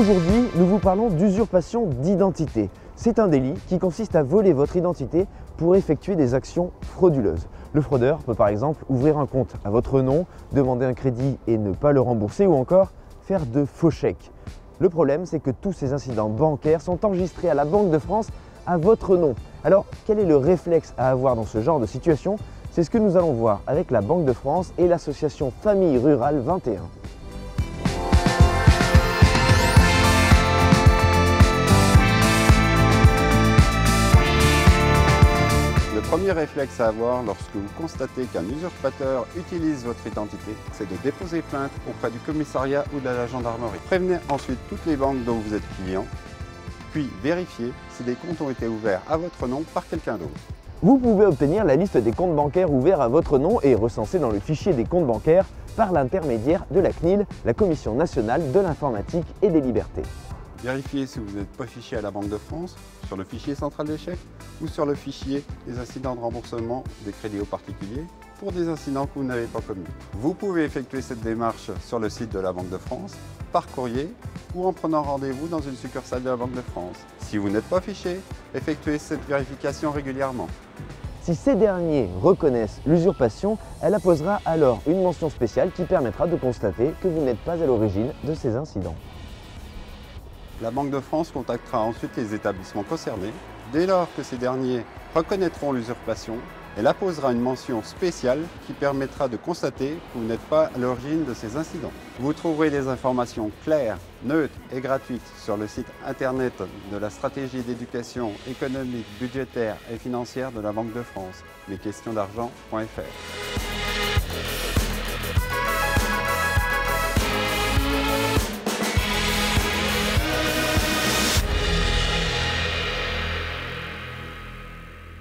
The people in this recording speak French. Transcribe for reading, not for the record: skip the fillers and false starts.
Aujourd'hui, nous vous parlons d'usurpation d'identité. C'est un délit qui consiste à voler votre identité pour effectuer des actions frauduleuses. Le fraudeur peut par exemple ouvrir un compte à votre nom, demander un crédit et ne pas le rembourser ou encore faire de faux chèques. Le problème, c'est que tous ces incidents bancaires sont enregistrés à la Banque de France à votre nom. Alors, quel est le réflexe à avoir dans ce genre de situation? C'est ce que nous allons voir avec la Banque de France et l'association Famille Rurale 21. Le premier réflexe à avoir lorsque vous constatez qu'un usurpateur utilise votre identité, c'est de déposer plainte auprès du commissariat ou de la gendarmerie. Prévenez ensuite toutes les banques dont vous êtes client, puis vérifiez si des comptes ont été ouverts à votre nom par quelqu'un d'autre. Vous pouvez obtenir la liste des comptes bancaires ouverts à votre nom et recensés dans le fichier des comptes bancaires par l'intermédiaire de la CNIL, la Commission nationale de l'informatique et des libertés. Vérifiez si vous n'êtes pas fiché à la Banque de France, sur le fichier central des chèques ou sur le fichier des incidents de remboursement des crédits aux particuliers pour des incidents que vous n'avez pas commis. Vous pouvez effectuer cette démarche sur le site de la Banque de France, par courrier ou en prenant rendez-vous dans une succursale de la Banque de France. Si vous n'êtes pas fiché, effectuez cette vérification régulièrement. Si ces derniers reconnaissent l'usurpation, elle apposera alors une mention spéciale qui permettra de constater que vous n'êtes pas à l'origine de ces incidents. La Banque de France contactera ensuite les établissements concernés. Dès lors que ces derniers reconnaîtront l'usurpation, elle apposera une mention spéciale qui permettra de constater que vous n'êtes pas à l'origine de ces incidents. Vous trouverez des informations claires, neutres et gratuites sur le site internet de la stratégie d'éducation économique, budgétaire et financière de la Banque de France, lesquestionsdargent.fr.